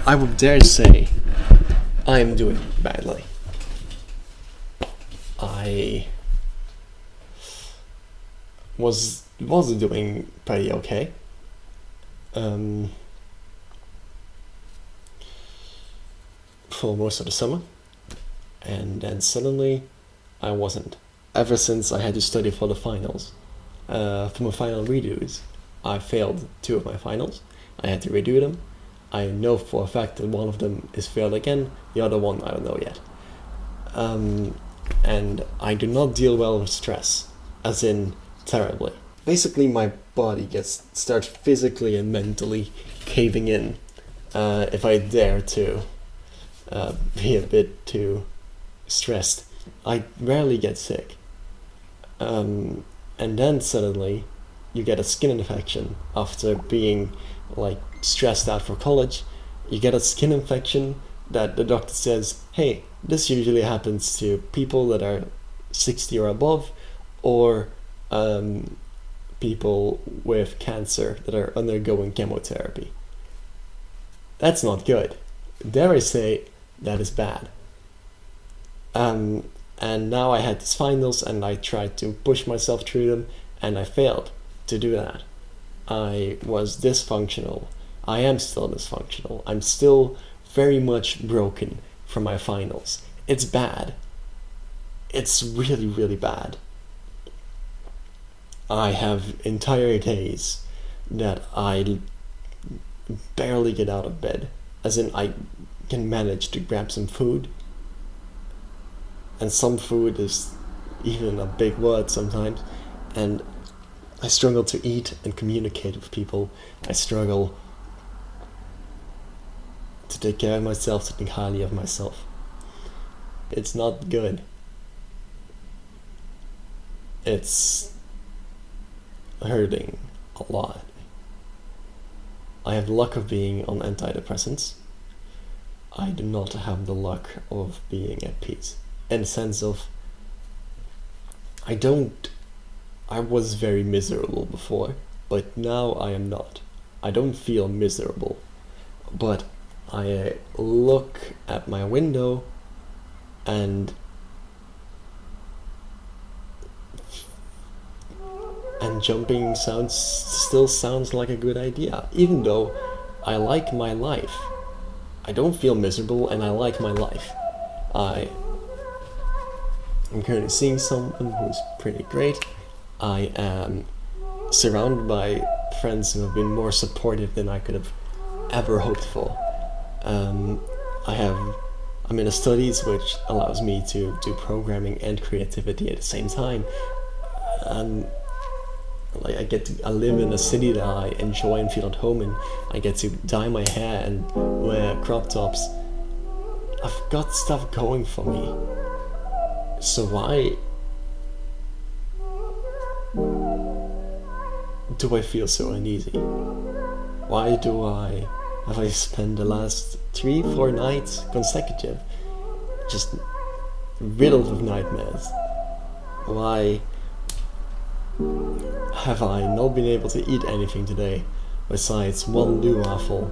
I would dare say I am doing badly. I was doing pretty okay. For most of the summer, and then suddenly I wasn't. Ever since I had to study for the finals, for my final redos, I failed 2 of my finals. I had to redo them. I know for a fact that one of them is failed again, the other one I don't know yet. And I do not deal well with stress, as in terribly. Basically my body starts physically and mentally caving in if I dare to be a bit too stressed. I rarely get sick. And then suddenly you get a skin infection after being like stressed out for college. You get a skin infection that the doctor says, hey, this usually happens to people that are 60 or above, or people with cancer that are undergoing chemotherapy. That's not good. Dare I say, that is bad. And now I had these finals and I tried to push myself through them and I failed to do that. I was dysfunctional. I am still dysfunctional. I'm still very much broken from my finals. It's bad. It's really, really bad. I have entire days that I barely get out of bed. As in, I can manage to grab some food. And some food is even a big word sometimes. And I struggle to eat and communicate with people. I struggle to take care of myself, to think highly of myself. It's not good. It's hurting a lot. I have the luck of being on antidepressants. I do not have the luck of being at peace. In the sense of, I was very miserable before, but now I am not. I don't feel miserable, but I look at my window and jumping still sounds like a good idea, even though I like my life. I don't feel miserable and I like my life. I'm currently seeing someone who's pretty great. I am surrounded by friends who have been more supportive than I could have ever hoped for. I'm in a studies which allows me to do programming and creativity at the same time. I live in a city that I enjoy and feel at home in. I get to dye my hair and wear crop tops. I've got stuff going for me. So why do I feel so uneasy? Why have I spent the last 3-4 nights consecutive just riddled with nightmares? Why have I not been able to eat anything today besides 1 blue waffle,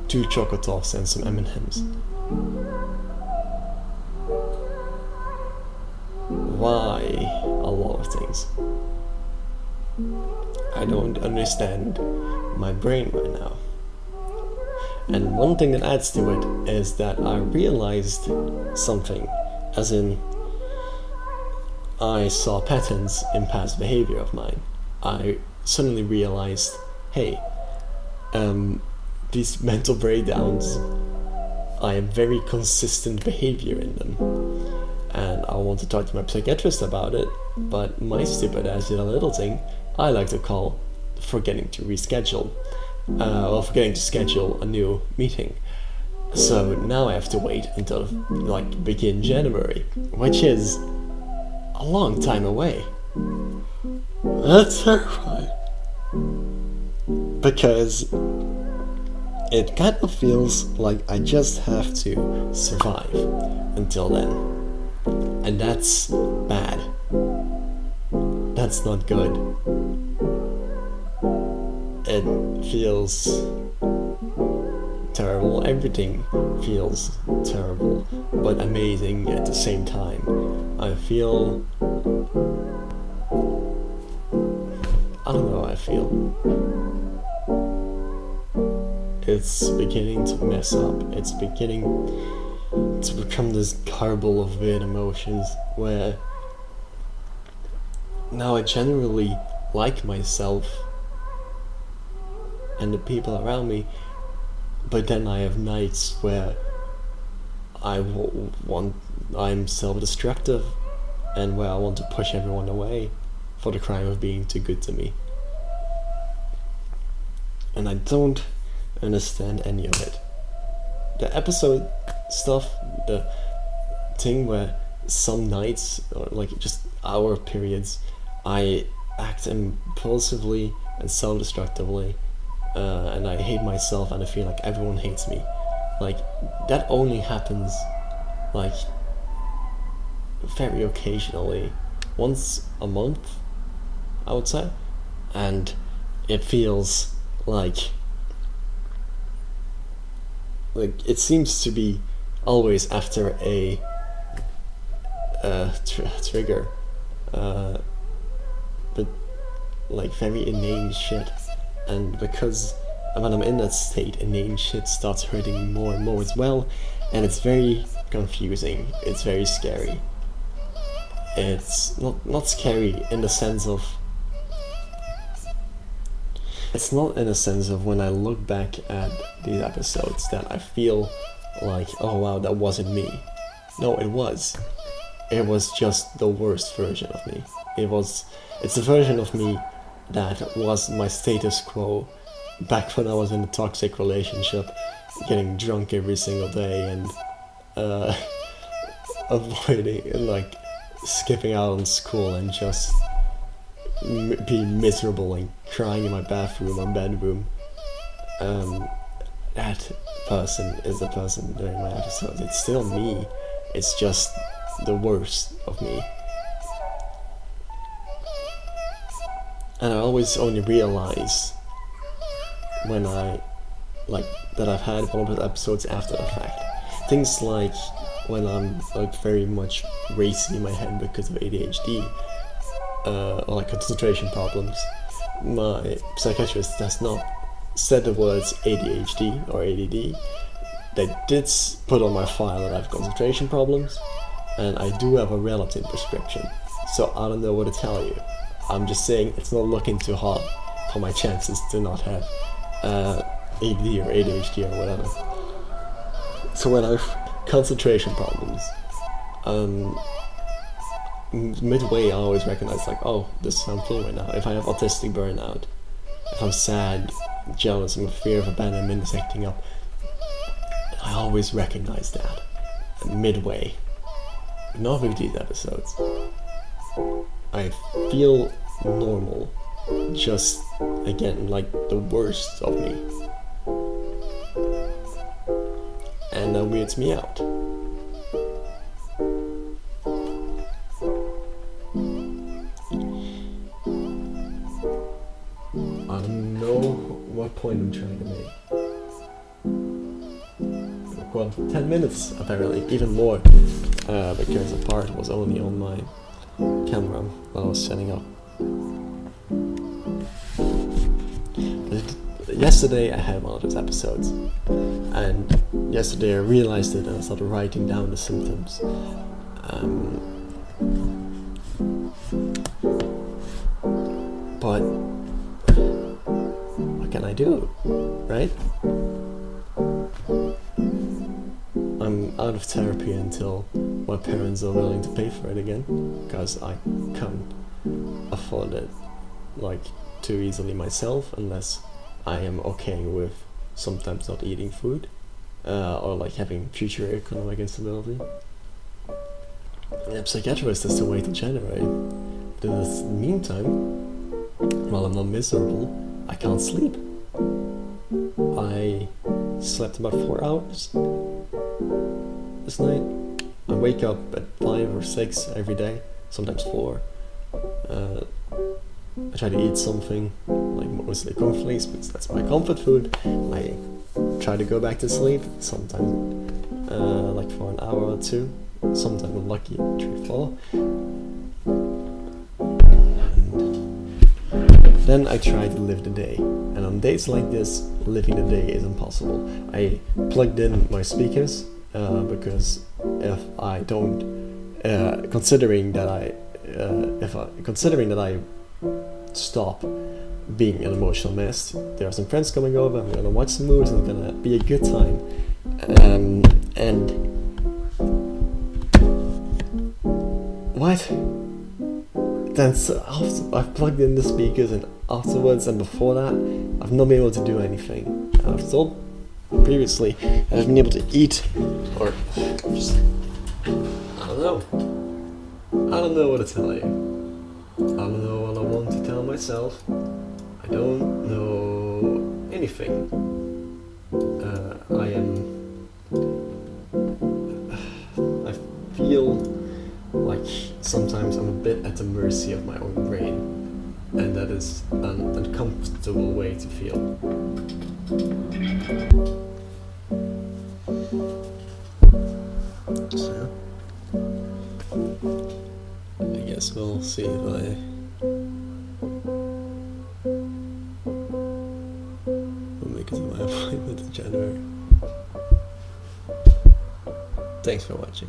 2 chocolate toffs and some M&Ms? Why a lot of things? I don't understand my brain right now. And one thing that adds to it is that I realized something, as in I saw patterns in past behavior of mine. I suddenly realized, hey, these mental breakdowns, I have very consistent behavior in them. And I want to talk to my psychiatrist about it, but my stupid ass did a little thing I like to call forgetting to reschedule, or forgetting to schedule a new meeting. So now I have to wait until begin January, which is a long time away. That's terrifying. Because it kind of feels like I just have to survive until then. And that's bad. That's not good. It feels terrible. Everything feels terrible, but amazing at the same time. I feel... I don't know how I feel. It's beginning to mess up. It's beginning to become this garble of weird emotions where now I generally like myself and the people around me, but then I have nights where I'm self-destructive and where I want to push everyone away for the crime of being too good to me. And I don't understand any of it. The episode stuff, the thing where some nights, or like just hour periods, I act impulsively and self-destructively, and I hate myself and I feel like everyone hates me. Like, that only happens like very occasionally, once a month, I would say, and it feels like it seems to be always after a trigger, but like very inane shit. And because when I'm in that state, inane shit starts hurting me more and more as well, and it's very confusing. It's very scary. It's not scary in the sense of... It's not in a sense of when I look back at these episodes that I feel like, oh wow, that wasn't me. No, it was. It was just the worst version of me. It's a version of me that was my status quo back when I was in a toxic relationship, getting drunk every single day and avoiding, like, skipping out on school and just be miserable and crying in my bathroom or bedroom. That person is the person during my episodes. It's still me. It's just the worst of me. And I always only realize when that I've had one of those episodes after the fact. Things like when I'm like very much racing in my head because of ADHD, or like concentration problems. My psychiatrist has not said the words ADHD or ADD. They did put on my file that I have concentration problems, and I do have a relative prescription, so I don't know what to tell you. I'm just saying it's not looking too hot for my chances to not have ADD or ADHD or whatever. So when I have concentration problems, midway I always recognize like, oh, this is how I'm feeling right now. If I have autistic burnout, if I'm sad, jealous, and fear of abandonment is acting up, I always recognize that midway. But not with these episodes. I feel normal, just again like the worst of me, and that weirds me out. I don't know what point I'm trying to make. Well, 10 minutes apparently, even more, because the part was only on my camera while I was setting up. Yesterday I had one of those episodes, and yesterday I realized it and I started writing down the symptoms. But what can I do, right? I'm out of therapy until my parents are willing to pay for it again, because I can't afford it like too easily myself unless I am okay with sometimes not eating food, or like having future economic instability. And a psychiatrist is the way to generate. But in the meantime, while I'm not miserable, I can't sleep. I slept about 4 hours this night. I wake up at 5 or 6 every day, sometimes 4. I try to eat something, like mostly cornflakes, because that's my comfort food. My try to go back to sleep, sometimes like for an hour or two, sometimes I'm lucky, 3, 4. Then I try to live the day, and on days like this, living the day is impossible. I plugged in my speakers because if I don't, considering that I stop being an emotional mess, there are some friends coming over. I'm gonna watch some movies, and it's gonna be a good time. And what? Then so after I've plugged in the speakers, and afterwards and before that, I've not been able to do anything. I've told previously I haven't been able to eat, or just I don't know what to tell you. I don't know what I want to tell myself. I don't know anything. I feel like sometimes I'm a bit at the mercy of my own brain, and that is an uncomfortable way to feel. So, I guess we'll see if I will make it to my appointment in January. Thanks for watching.